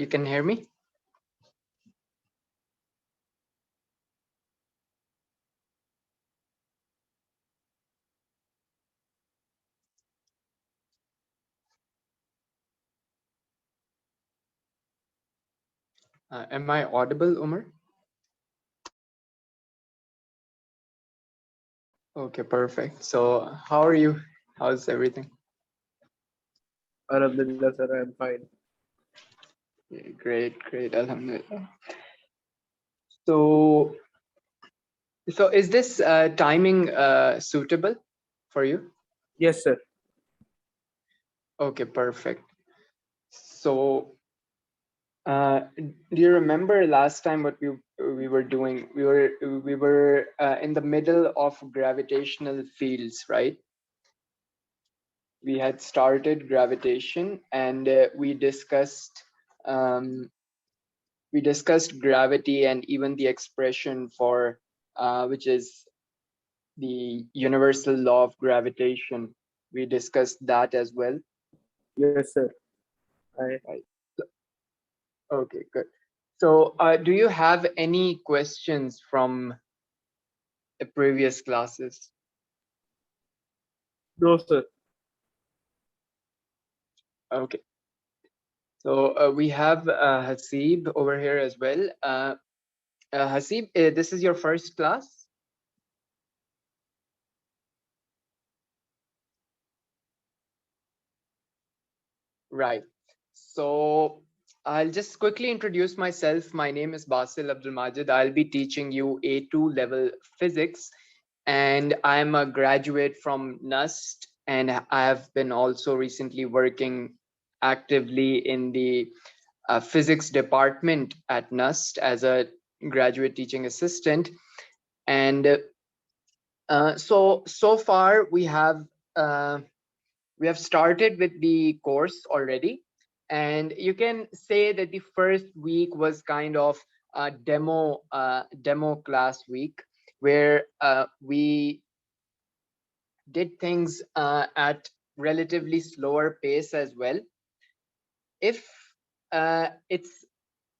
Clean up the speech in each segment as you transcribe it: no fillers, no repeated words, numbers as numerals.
you can hear me? Am I audible, Umar? Okay, perfect. So how are you? How's everything? Alhamdulillah, sir, I'm fine. Yeah, great, great. Alhamdulillah. So, so is this timing suitable for you? Yes, sir. Okay, perfect. So, do you remember last time what we were doing? We were in the middle of gravitational fields, right? We had started gravitation, and um, we discussed gravity and even the expression for which is the universal law of gravitation. We discussed that as well. Yes, sir. Right. Okay, good. So, do you have any questions from the previous classes? No, sir. Okay. So we have Hasib over here as well. Hasib, this is your first class? Right. So I'll just quickly introduce myself. My name is Basil Abdul Majid. I'll be teaching you A2 level physics, and I'm a graduate from NUST, and I have been also recently working actively in the physics department at NUST as a graduate teaching assistant. And so far uh, we have started with the course already, and you can say that the first week was kind of a demo class week, where we did things at relatively slower pace as well. If it's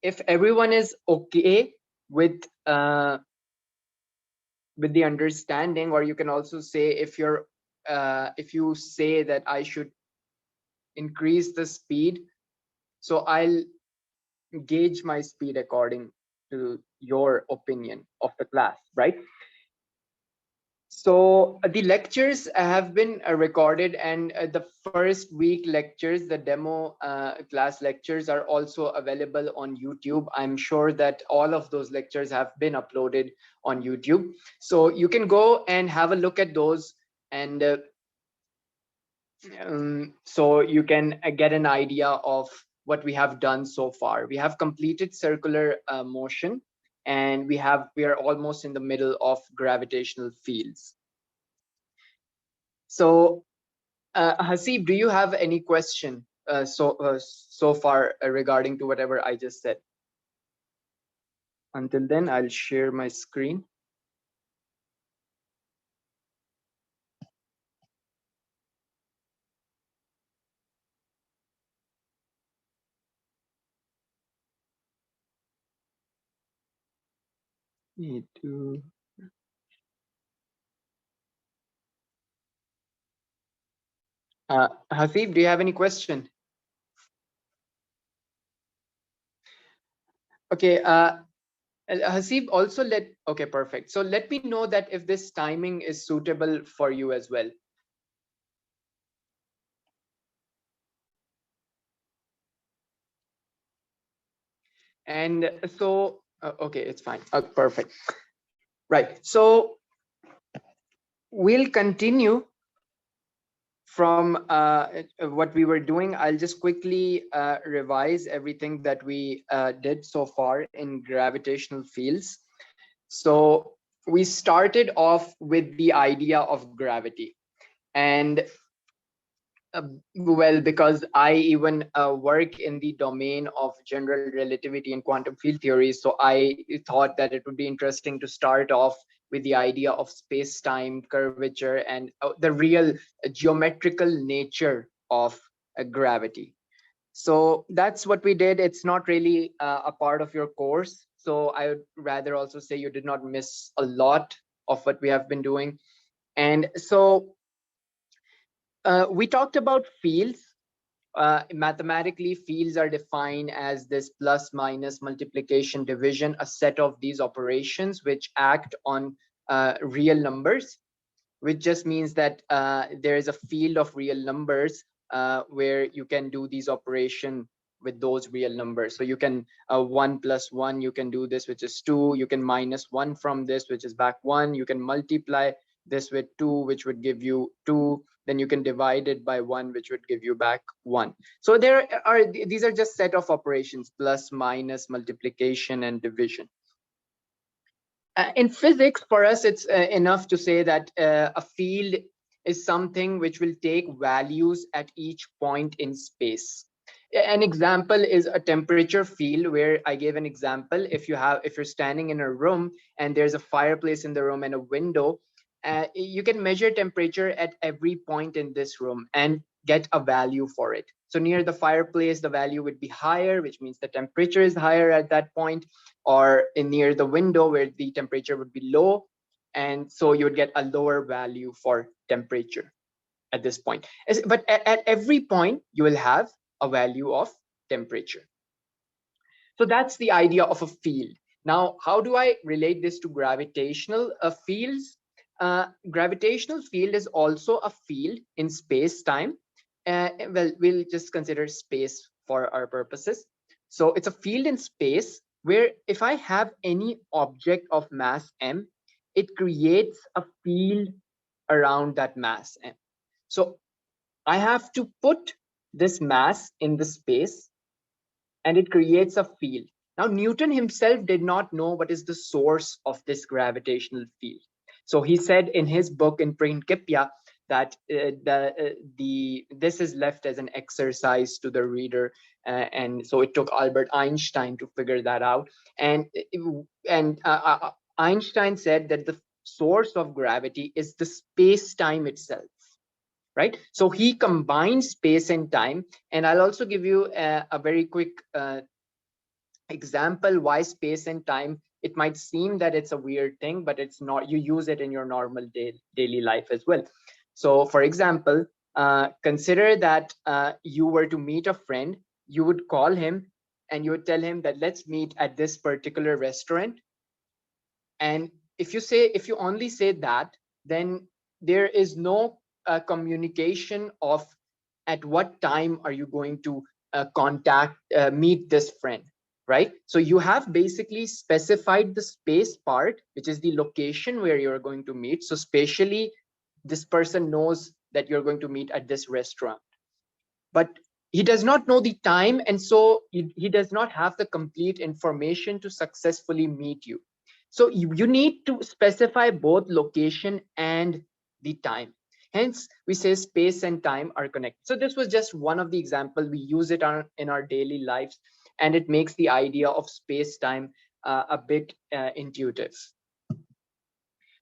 if everyone is okay with the understanding, or you can also say if you say that I should increase the speed, so I'll gauge my speed according to your opinion of the class, right? So the lectures have been recorded, and the first week lectures, the demo class lectures, are also available on YouTube. I'm sure that all of those lectures have been uploaded on YouTube, so you can go and have a look at those, and so you can get an idea of what we have done so far. We have completed circular motion, and we are almost in the middle of gravitational fields. So Hasib, do you have any question so far regarding to whatever I just said? Until then, I'll share my screen. Need to. Hasib, do you have any question? Okay. Hasib, also okay, perfect. So let me know that if this timing is suitable for you as well. And so, okay, it's fine. Perfect. Right. So we'll continue from what we were doing. I'll just quickly revise everything that we did so far in gravitational fields. So we started off with the idea of gravity, and well, because I even work in the domain of general relativity and quantum field theory, so I thought that it would be interesting to start off with the idea of space-time curvature and the real geometrical nature of gravity. So that's what we did. It's not really a part of your course. So I would rather also say you did not miss a lot of what we have been doing. And so we talked about fields. Mathematically, fields are defined as this plus, minus, multiplication, division, a set of these operations which act on real numbers, which just means that there is a field of real numbers where you can do these operation with those real numbers. So you can 1 plus 1, you can do this, which is 2. You can minus 1 from this, which is back 1. You can multiply this with 2, which would give you 2. Then you can divide it by 1, which would give you back 1. So these are just set of operations: plus, minus, multiplication, and division. In physics, for us, it's enough to say that a field is something which will take values at each point in space. An example is a temperature field, where I gave an example. If you're standing in a room and there's a fireplace in the room and a window, you can measure temperature at every point in this room and get a value for it. So near the fireplace, the value would be higher, which means the temperature is higher at that point, or near the window where the temperature would be low. And so you would get a lower value for temperature at this point. But at every point, you will have a value of temperature. So that's the idea of a field. Now, how do I relate this to gravitational fields? Gravitational field is also a field in space-time. Well, we'll just consider space for our purposes. So it's a field in space where if I have any object of mass m, it creates a field around that mass m. So I have to put this mass in the space and it creates a field. Now, Newton himself did not know what is the source of this gravitational field. So he said in his book in Principia that this is left as an exercise to the reader, and so it took Albert Einstein to figure that out. And Einstein said that the source of gravity is the space-time itself. Right? So he combines space and time. And I'll also give you a very quick example why space and time, it might seem that it's a weird thing, but it's not. You use it in your normal daily life as well. So for example, consider that you were to meet a friend. You would call him and you would tell him that let's meet at this particular restaurant. And if you only say that, then there is no communication of at what time are you going to meet this friend, right? So you have basically specified the space part, which is the location where you're going to meet. So spatially, this person knows that you're going to meet at this restaurant, but he does not know the time, and so he does not have the complete information to successfully meet you. So you need to specify both location and the time. Hence, we say space and time are connected. So this was just one of the examples. We use it in our daily lives, and it makes the idea of space-time a bit intuitive.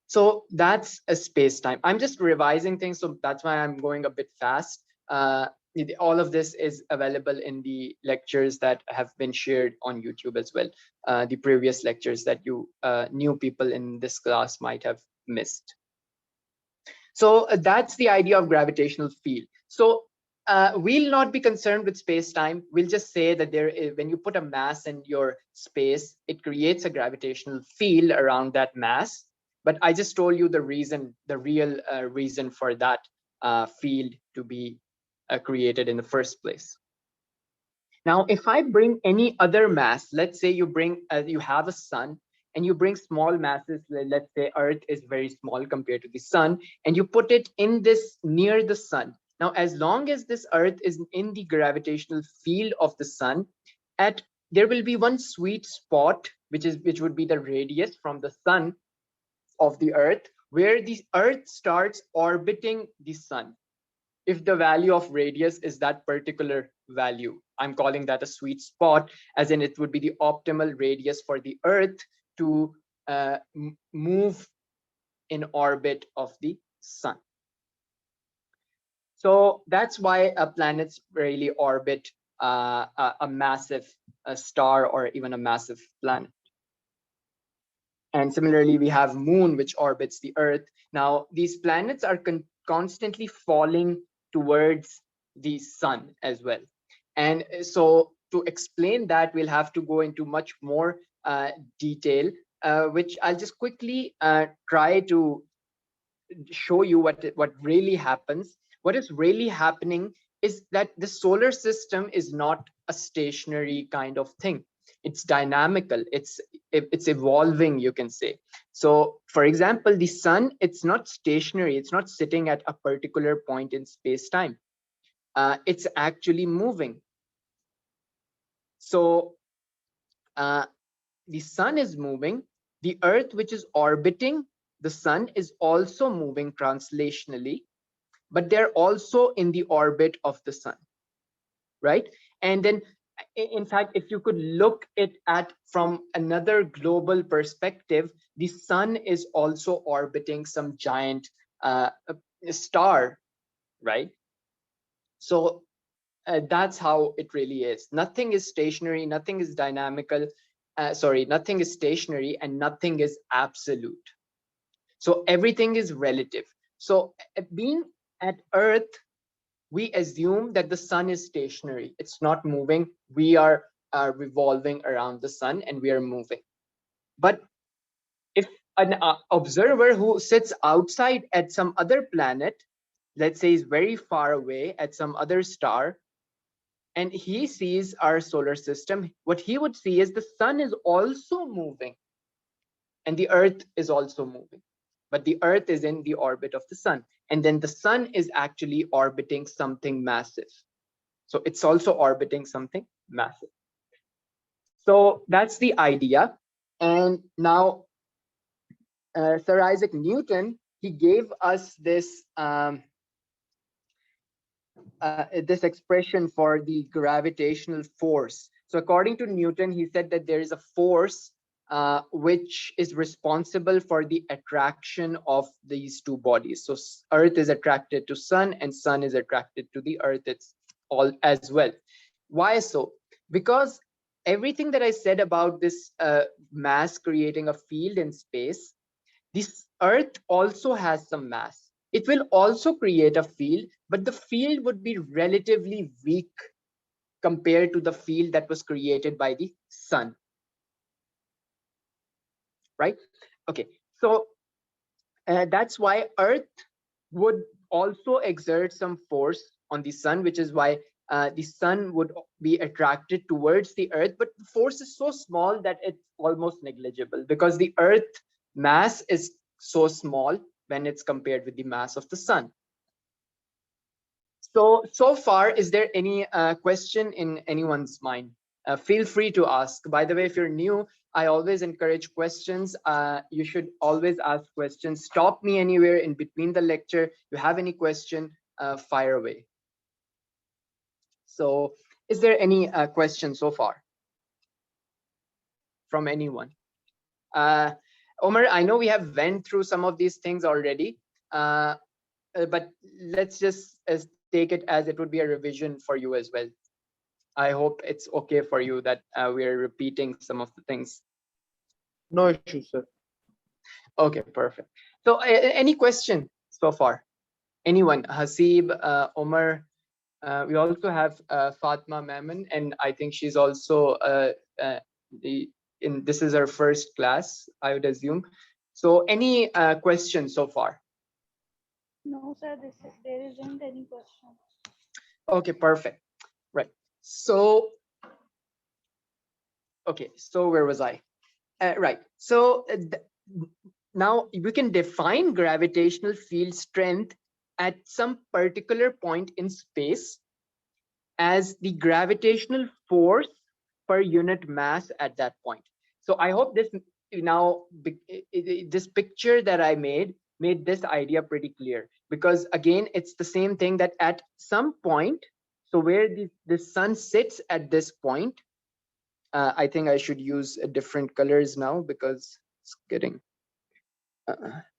So that's a space-time. I'm just revising things, so that's why I'm going a bit fast. All of this is available in the lectures that have been shared on YouTube as well. The previous lectures that you new people in this class might have missed. So that's the idea of gravitational field. So we'll not be concerned with space-time. We'll just say that when you put a mass in your space, it creates a gravitational field around that mass. But I just told you the real reason for that field to be created in the first place. Now, if I bring any other mass, let's say you have a sun and you bring small masses, let's say Earth is very small compared to the sun, and you put it near the sun. Now, as long as this Earth is in the gravitational field of the sun, there will be one sweet spot, which would be the radius from the sun of the Earth, where the Earth starts orbiting the sun. If the value of radius is that particular value, I'm calling that a sweet spot, as in it would be the optimal radius for the Earth to move in orbit of the sun. So that's why planets really orbit a massive star or even a massive planet. And similarly, we have Moon, which orbits the Earth. Now, these planets are constantly falling towards the sun as well. And so to explain that, we'll have to go into much more detail, which I'll just quickly try to show you what really happens. What is really happening is that the solar system is not a stationary kind of thing. It's dynamical, it's evolving, you can say. So for example, the sun, it's not stationary, it's not sitting at a particular point in space-time. It's actually moving. So the sun is moving, the Earth, which is orbiting the sun, is also moving translationally, but they're also in the orbit of the sun, right? And then in fact, if you could look at from another global perspective, the sun is also orbiting some giant star, right? So that's how it really is. Nothing is stationary, nothing is dynamical, nothing is stationary, and nothing is absolute. So everything is relative. So being at Earth, we assume that the sun is stationary. It's not moving. We are revolving around the sun and we are moving. But if an observer who sits outside at some other planet, let's say is very far away at some other star, and he sees our solar system, what he would see is the sun is also moving and the Earth is also moving. But the Earth is in the orbit of the sun. And then the sun is actually orbiting something massive. So it's also orbiting something massive. So that's the idea. And now Sir Isaac Newton, he gave us this this expression for the gravitational force. So according to Newton, he said that there is a force which is responsible for the attraction of these two bodies. So Earth is attracted to sun and sun is attracted to the Earth. It's all as well. Why so? Because everything that I said about this mass creating a field in space, this Earth also has some mass. It will also create a field, but the field would be relatively weak compared to the field that was created by the sun. Right? Okay, so that's why Earth would also exert some force on the sun, which is why the sun would be attracted towards the Earth, but the force is so small that it's almost negligible because the Earth mass is so small when it's compared with the mass of the sun. So far, is there any question in anyone's mind? Feel free to ask. By the way, if you're new, I always encourage questions. You should always ask questions. Stop me anywhere in between the lecture. You have any question, fire away. So is there any question so far from anyone? Omar, I know we have went through some of these things already, but let's just take it as it would be a revision for you as well. I hope it's okay for you that we are repeating some of the things. No issue, sir. Okay, perfect. So any question so far? Anyone? Hasib, Omar. We also have Fatma Mammon, and I think she's also this is her first class, I would assume. So any questions so far? No, sir, there isn't any question. Okay, perfect. Right. So, okay, so where was I? Right. So now we can define gravitational field strength at some particular point in space as the gravitational force per unit mass at that point. So I hope this now this picture that I made this idea pretty clear, because again, it's the same thing that at some point, so where the sun sits at this point, I think I should use different colors now because it's getting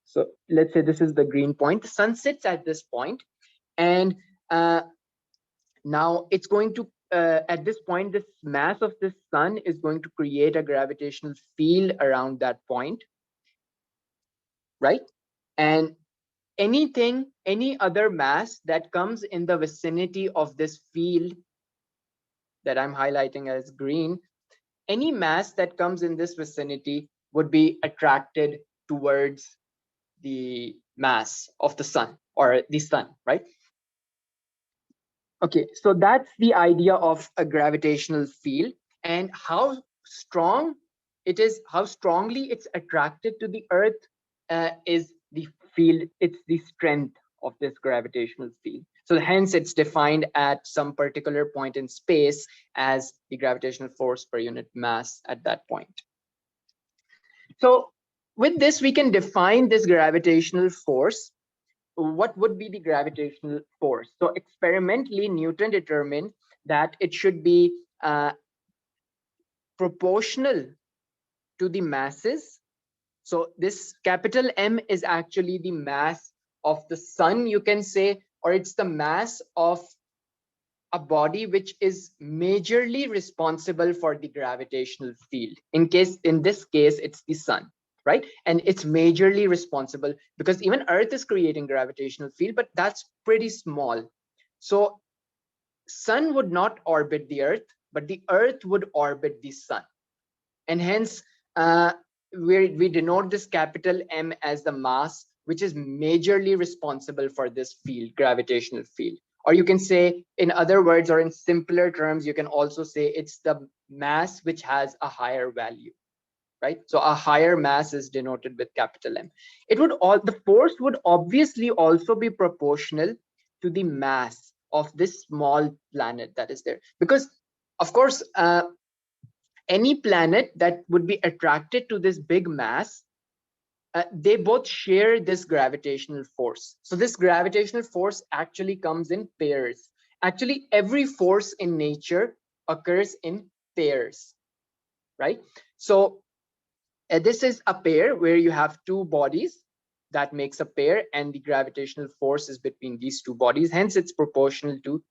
so let's say this is the green point. The sun sits at this point, and now it's going to at this point, this mass of the sun is going to create a gravitational field around that point, right? And any other mass that comes in the vicinity of this field that I'm highlighting as green, any mass that comes in this vicinity would be attracted towards the mass of the sun, or the sun, right? Okay, so that's the idea of a gravitational field, and how strong it is, how strongly it's attracted to the earth is the field, it's the strength of this gravitational field. So hence it's defined at some particular point in space as the gravitational force per unit mass at that point. So with this, we can define this gravitational force. What would be the gravitational force? So experimentally, Newton determined that it should be proportional to the masses. So this capital M is actually the mass of the sun, you can say, or it's the mass of a body which is majorly responsible for the gravitational field. In this case, it's the sun, right? And it's majorly responsible because even Earth is creating gravitational field, but that's pretty small. So sun would not orbit the Earth, but the Earth would orbit the sun. And hence, we denote this capital M as the mass, which is majorly responsible for this field, gravitational field. Or you can say, in other words, or in simpler terms, you can also say it's the mass which has a higher value, right? So a higher mass is denoted with capital M. The force would obviously also be proportional to the mass of this small planet that is there, because of course, any planet that would be attracted to this big mass, they both share this gravitational force. So this gravitational force actually comes in pairs. Actually, every force in nature occurs in pairs, right? So this is a pair where you have two bodies that makes a pair, and the gravitational force is between these two bodies. Hence, it's proportional to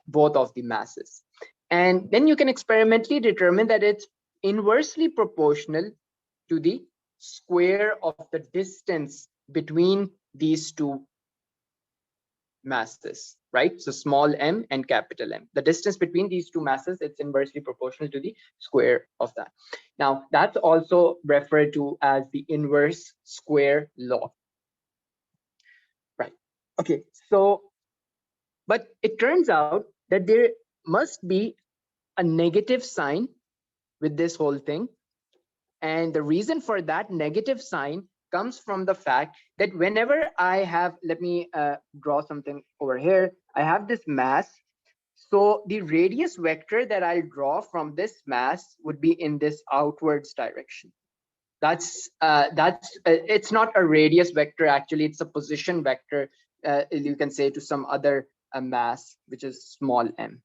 both of the masses. And then you can experimentally determine that it's inversely proportional to the square of the distance between these two masses, right? So small m and capital M. The distance between these two masses, it's inversely proportional to the square of that. Now, that's also referred to as the inverse square law, right? Okay, so, but it turns out that there must be a negative sign with this whole thing. And the reason for that negative sign comes from the fact that whenever I have, let me draw something over here. I have this mass. So the radius vector that I'll draw from this mass would be in this outwards direction. It's not a radius vector, actually, it's a position vector, you can say, to some other mass, which is small m.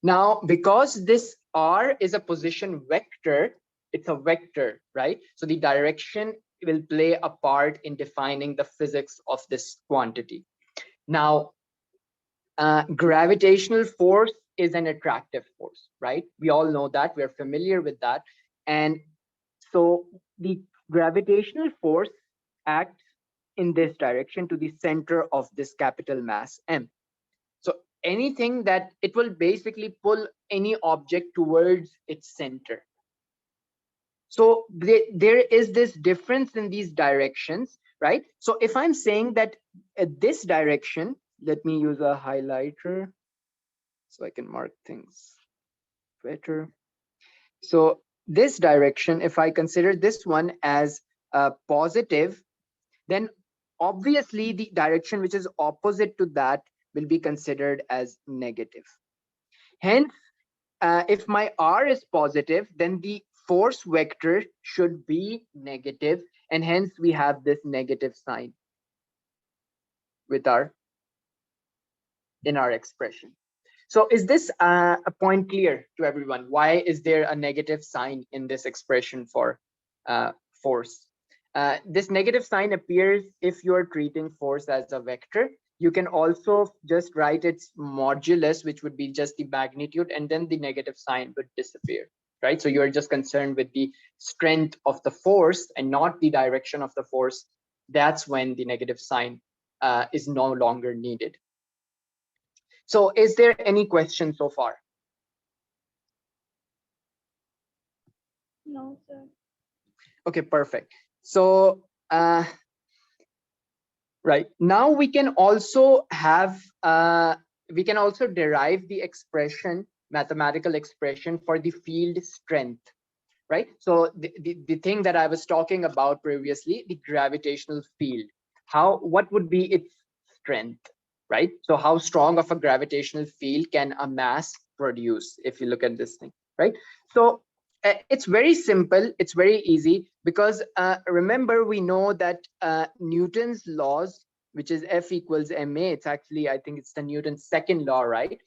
Now, because this r is a position vector, it's a vector, right? So the direction will play a part in defining the physics of this quantity. Now, gravitational force is an attractive force, right? We all know that, we're familiar with that. And so the gravitational force acts in this direction to the center of this capital mass M. So anything that it will basically pull any object towards its center. So there is this difference in these directions, right? So if I'm saying that this direction, let me use a highlighter so I can mark things better. So this direction, if I consider this one as positive, then obviously the direction which is opposite to that will be considered as negative. Hence, if my r is positive, then the force vector should be negative, and hence we have this negative sign with in our expression. So is this a point clear to everyone? Why is there a negative sign in this expression for force? This negative sign appears if you're treating force as a vector, You can also just write its modulus, which would be just the magnitude, and then the negative sign would disappear, right? So you're just concerned with the strength of the force and not the direction of the force. That's when the negative sign is no longer needed. So is there any question so far? No, sir. Okay, perfect. So right now we can also have we can also derive the expression, mathematical expression for the field strength, right? So the thing that I was talking about previously, the gravitational field, what would be its strength, right? So how strong of a gravitational field can a mass produce, if you look at this thing, right? So it's very simple, it's very easy, because remember, we know that Newton's laws, which is F equals ma, it's actually, I think it's the Newton's second law, right?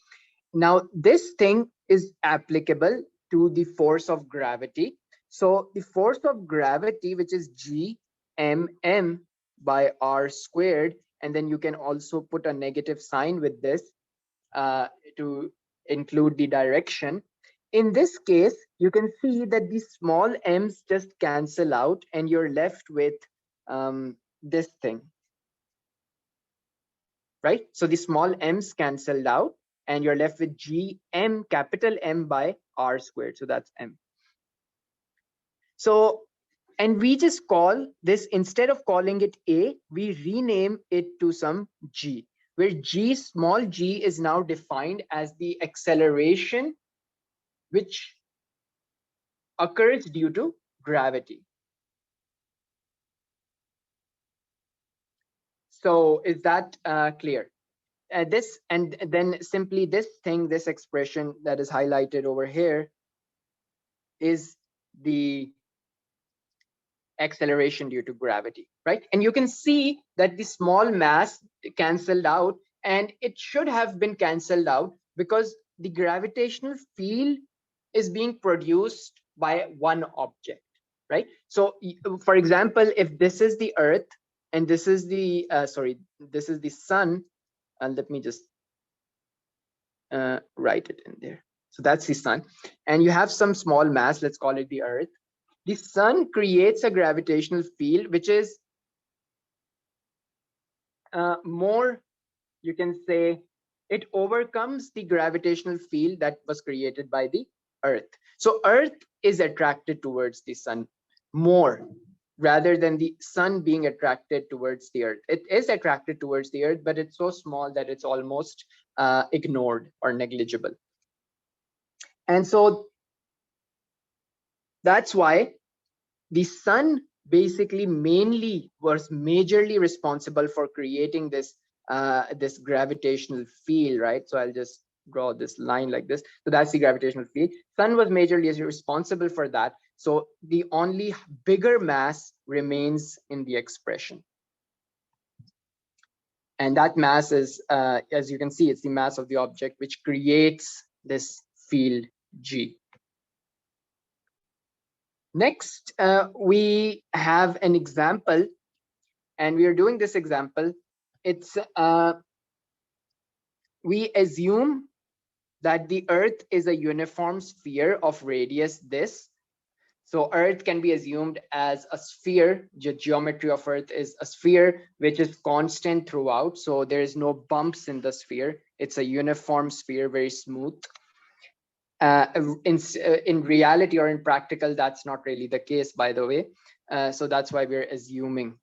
Now this thing is applicable to the force of gravity. So the force of gravity, which is g m by r squared, and then you can also put a negative sign with this to include the direction. In this case, you can see that the small m's just cancel out, and you're left with this thing, right? So the small m's canceled out, and you're left with gm, capital M by r squared. So that's m. So, and we just call this, instead of calling it a, we rename it to some g, where g, small g, is now defined as the acceleration which occurs due to gravity. So is that clear? This, and then simply this thing, this expression that is highlighted over here, is the acceleration due to gravity, right? And you can see that the small mass canceled out, and it should have been canceled out because the gravitational field is being produced by one object, right? So for example, if this is the earth and this is the this is the sun, and let me just write it in there. So that's the sun, and you have some small mass, let's call it the earth. The sun creates a gravitational field which is more, you can say, it overcomes the gravitational field that was created by the earth. So earth is attracted towards the sun more, rather than the sun being attracted towards the earth. It is attracted towards the earth, but it's so small that it's almost ignored or negligible. And so that's why the sun basically mainly was majorly responsible for creating this this gravitational field, right? So I'll just draw this line like this. So that's the gravitational field. Sun was majorly responsible for that. So the only bigger mass remains in the expression. And that mass is, as you can see, it's the mass of the object which creates this field G. Next, we have an example, and we are doing this example. It's we assume that the Earth is a uniform sphere of radius this. So Earth can be assumed as a sphere. The geometry of Earth is a sphere which is constant throughout. So there is no bumps in the sphere. It's a uniform sphere, very smooth. In reality or in practical, that's not really the case, by the way. So that's why we're assuming.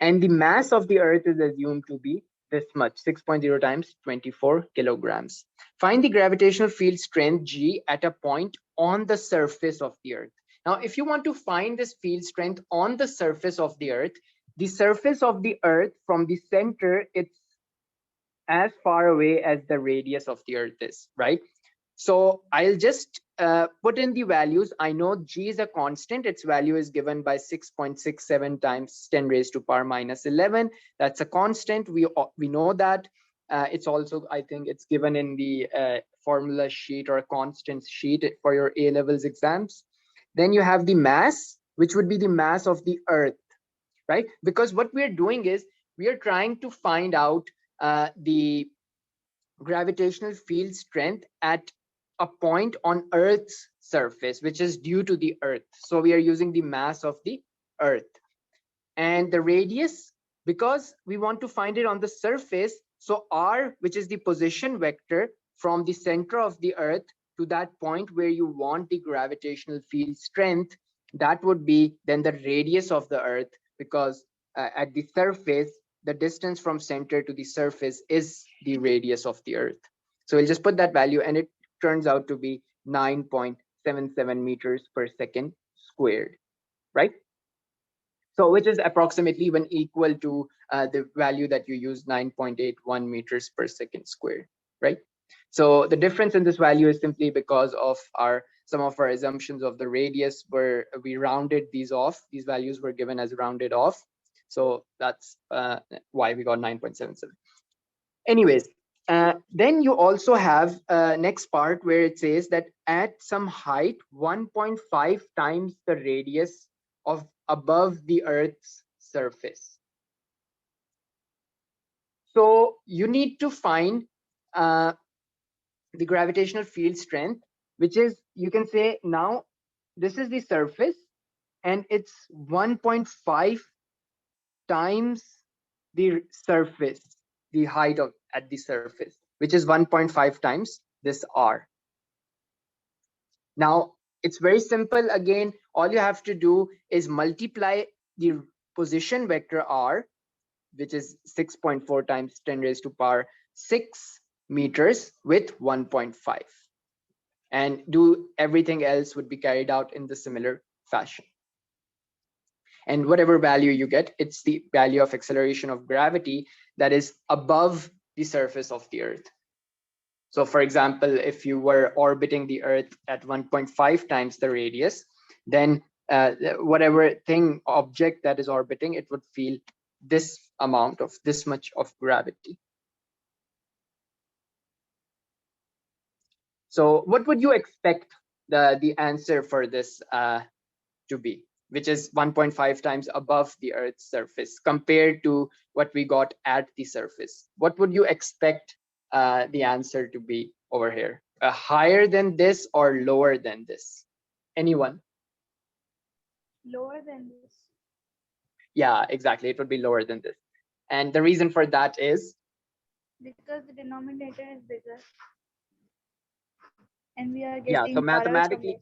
And the mass of the Earth is assumed to be this much, 6.0 times 24 kilograms. Find the gravitational field strength G at a point on the surface of the Earth. Now, if you want to find this field strength on the surface of the Earth from the center, it's as far away as the radius of the Earth is, right? So I'll just put in the values. I know G is a constant. Its value is given by 6.67 times 10 raised to power minus 11. That's a constant. We know that. It's also, I think it's given in the formula sheet or a constant sheet for your A-levels exams. Then you have the mass, which would be the mass of the Earth, right? Because what we're doing is we are trying to find out the gravitational field strength at a point on Earth's surface, which is due to the Earth. So we are using the mass of the Earth. And the radius, because we want to find it on the surface, so r, which is the position vector from the center of the Earth to that point where you want the gravitational field strength, that would be then the radius of the Earth, because at the surface, the distance from center to the surface is the radius of the Earth. So we'll just put that value, and it turns out to be 9.77 meters per second squared, right? So which is approximately when equal to the value that you use, 9.81 meters per second squared, right? So the difference in this value is simply because of some of our assumptions of the radius where we rounded these off. These values were given as rounded off. So that's why we got 9.77. Anyways, then you also have next part where it says that at some height 1.5 times the radius of above the Earth's surface. So you need to find the gravitational field strength, which is, you can say now this is the surface and it's 1.5 times the surface, the height of at the surface, which is 1.5 times this r. Now it's very simple. Again, all you have to do is multiply the position vector r, which is 6.4 times 10 raised to power 6 meters, with 1.5, and do everything else would be carried out in the similar fashion. And whatever value you get, it's the value of acceleration of gravity that is above the surface of the Earth. So for example, if you were orbiting the Earth at 1.5 times the radius, then whatever object that is orbiting, it would feel this amount of this much of gravity. So what would you expect the answer for this to be, which is 1.5 times above the Earth's surface compared to what we got at the surface? What would you expect the answer to be over here? Higher than this or lower than this? Anyone? Lower than this. Yeah, exactly. It would be lower than this. And the reason for that is? Because the denominator is bigger. And we are Yeah, getting so parallels from mathematically,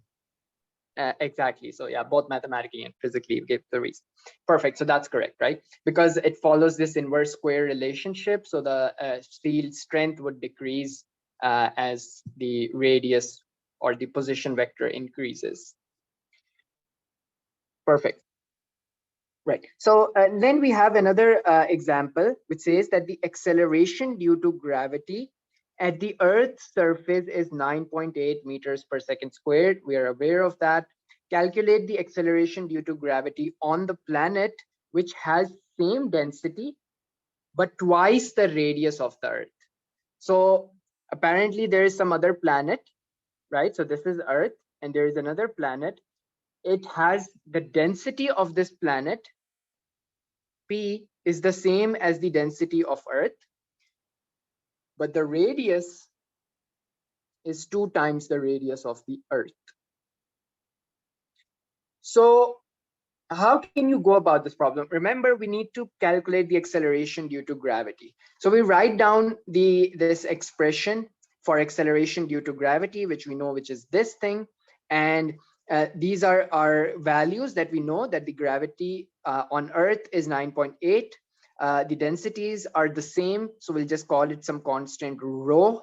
exactly. So yeah, both mathematically and physically give the reason. Perfect. So that's correct, right? Because it follows this inverse square relationship. So the field strength would decrease as the radius or the position vector increases. Perfect. Right. So then we have another example, which says that the acceleration due to gravity at the Earth's surface is 9.8 meters per second squared. We are aware of that. Calculate the acceleration due to gravity on the planet, which has same density, but twice the radius of the Earth. So apparently there is some other planet, right? So this is Earth, and there is another planet. It has the density of this planet, P, is the same as the density of Earth, but the radius is 2 times the radius of the Earth. So how can you go about this problem? Remember, we need to calculate the acceleration due to gravity. So we write down this expression for acceleration due to gravity, which we know, which is this thing. And these are our values that we know, that the gravity on Earth is 9.8. The densities are the same, so we'll just call it some constant rho.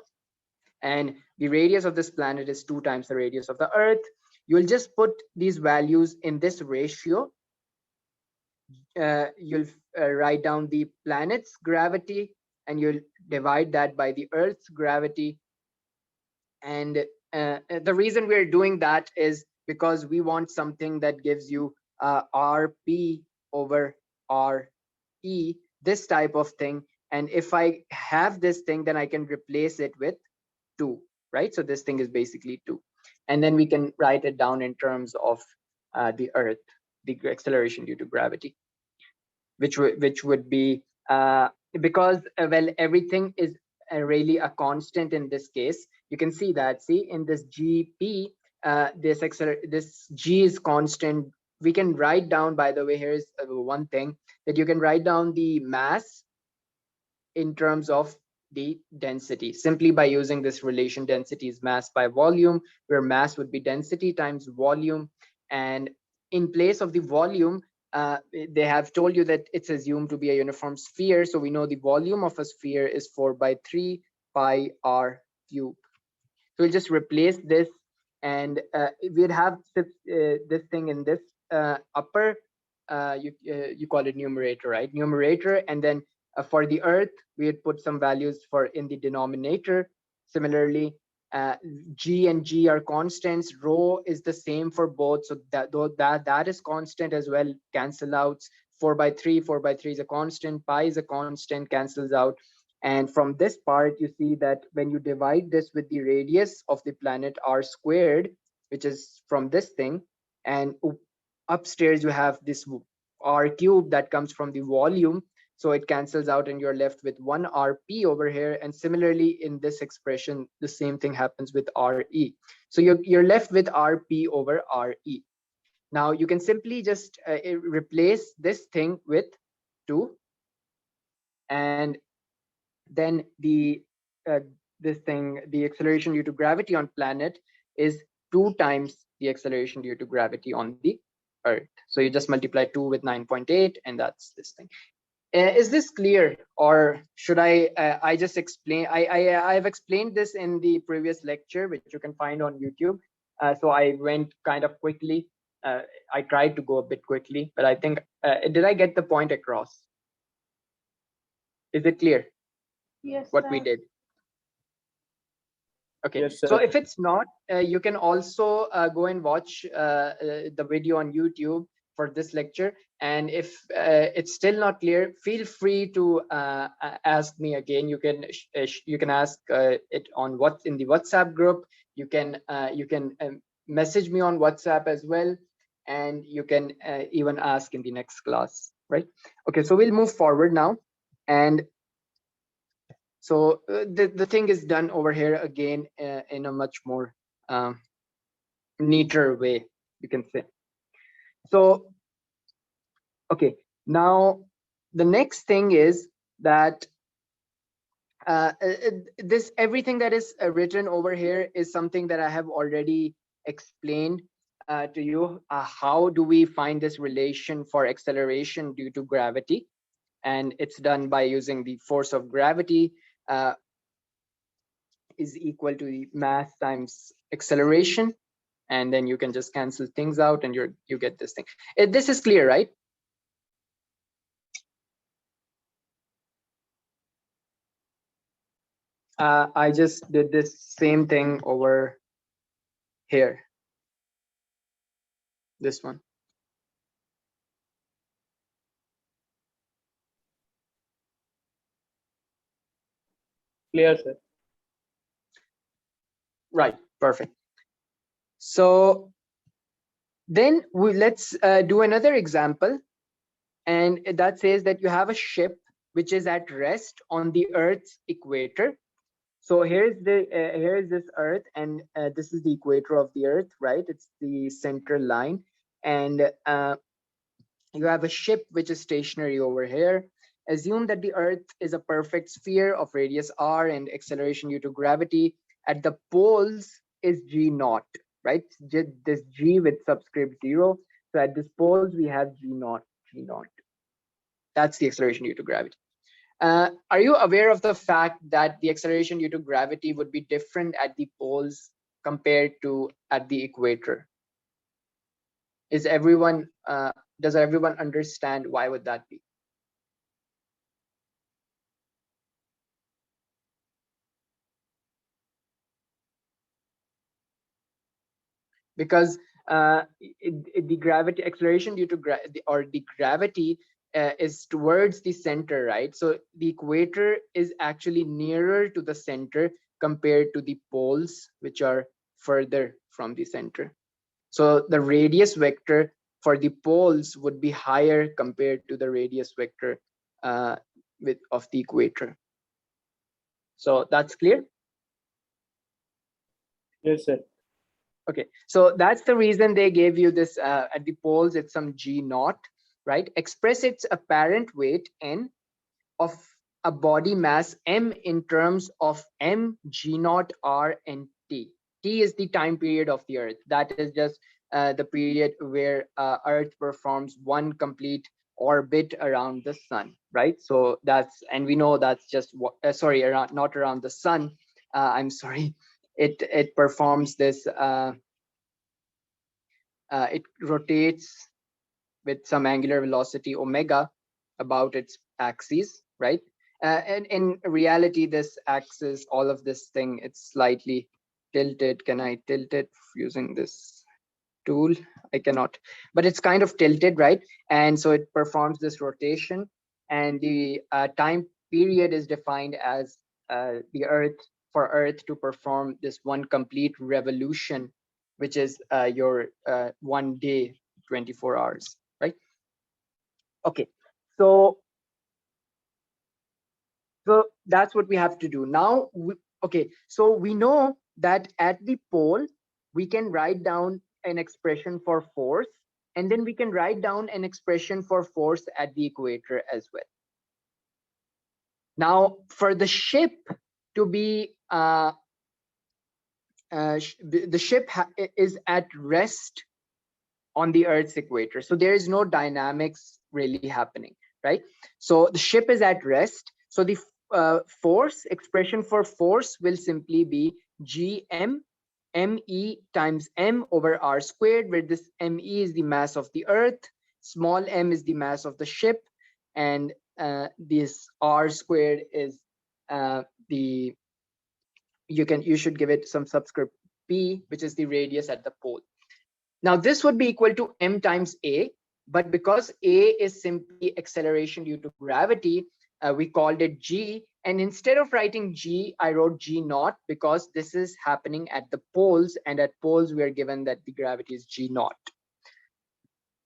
And the radius of this planet is 2 times the radius of the Earth. You'll just put these values in this ratio. You'll write down the planet's gravity, and you'll divide that by the Earth's gravity. And the reason we're doing that is because we want something that gives you RP over RE, this type of thing. And if I have this thing, then I can replace it with 2, right? So this thing is basically 2. And then we can write it down in terms of the Earth, the acceleration due to gravity, which would be because well, everything is really a constant in this case. You can see that, see, in this gp, this g is constant. We can write down, by the way, here's one thing, that you can write down the mass in terms of the density simply by using this relation: density is mass by volume, where mass would be density times volume. And in place of the volume, they have told you that it's assumed to be a uniform sphere, so we know the volume of a sphere is 4/3 pi r cube. So we'll just replace this, and we'd have this thing in this upper, you call it numerator, right? Numerator, and then for the Earth, we would put some values for in the denominator. Similarly, uh, g and g are constants. Rho is the same for both, so that is constant as well. Cancel out. 4/3 is a constant. Pi is a constant. Cancels out. And from this part, you see that when you divide this with the radius of the planet r squared, which is from this thing, and upstairs you have this r cube that comes from the volume, so it cancels out and you're left with 1 rp over here. And similarly, in this expression, the same thing happens with re. So you're left with rp over re. Now you can simply just replace this thing with 2, and then uh, this thing, the acceleration due to gravity on planet is 2 times the acceleration due to gravity on the Earth. So you just multiply 2 with 9.8, and that's this thing. Is this clear, or should I just explain? I've explained this in the previous lecture, which you can find on YouTube. So I went kind of quickly. I tried to go a bit quickly, but I think did I get the point across? Is it clear Yes, what we sir. did? Okay, Yes, so sir. if it's not, you can also go and watch the video on YouTube for this lecture. And if it's still not clear, feel free to ask me again. You can ask it on in the WhatsApp group. You can message me on WhatsApp as well, and you can even ask in the next class, right? Okay, so we'll move forward now. And so the thing is done over here again in a much more neater way, you can say. So, okay, now the next thing is that this everything that is written over here is something that I have already explained to you. How do we find this relation for acceleration due to gravity? And it's done by using the force of gravity is equal to the mass times acceleration, and then you can just cancel things out and you get this thing. This is clear, right? I just did this same thing over here, this one. Clear, sir. Right, perfect. So then let's do another example, and that says that you have a ship which is at rest on the Earth's equator. So here's this Earth, and this is the equator of the Earth, right? It's the center line, and you have a ship which is stationary over here. Assume that the Earth is a perfect sphere of radius r and acceleration due to gravity. At the poles is g naught, right? This g with subscript 0. So at this poles we have g naught, g naught. That's the acceleration due to gravity. Are you aware of the fact that the acceleration due to gravity would be different at the poles compared to at the equator? Is everyone does everyone understand why would that be? Because the gravity acceleration due to the gravity is towards the center, right? So the equator is actually nearer to the center compared to the poles, which are further from the center. So the radius vector for the poles would be higher compared to the radius vector of the equator. So that's clear. Yes, sir. Okay, so that's the reason they gave you this at the poles. It's some g naught, right? Express its apparent weight n of a body mass m in terms of m, g naught, r, and t. T is the time period of the Earth. That is just the period where Earth performs one complete orbit around the sun, right? So that's, and we know that's just sorry, around, not around the sun. I'm sorry. It performs this. It rotates with some angular velocity omega about its axis, right? And in reality, this axis, all of this thing, it's slightly tilted. Can I tilt it using this tool? I cannot, but it's kind of tilted, right? And so it performs this rotation, and the time period is defined as the Earth, for Earth to perform this one complete revolution, which is your 1 day, 24 hours, right? Okay, so that's what we have to do now. Okay, so we know that at the pole we can write down an expression for force, and then we can write down an expression for force at the equator as well. Now for the ship to be the ship is at rest on the Earth's equator, so there is no dynamics really happening, right? So the ship is at rest, so the force expression for force will simply be gm me times m over r squared, where this me is the mass of the Earth, small m is the mass of the ship, and this r squared is the, you should give it some subscript p, which is the radius at the pole. Now this would be equal to m times a, but because a is simply acceleration due to gravity, we called it g, and instead of writing g, I wrote g naught, because this is happening at the poles, and at poles we are given that the gravity is g naught.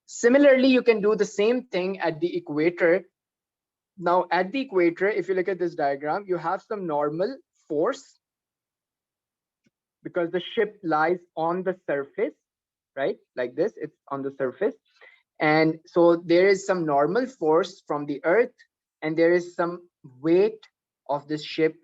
Similarly, you can do the same thing at the equator. Now at the equator, if you look at this diagram, you have some normal force because the ship lies on the surface, right? Like this, it's on the surface. And so there is some normal force from the Earth, and there is some weight of this ship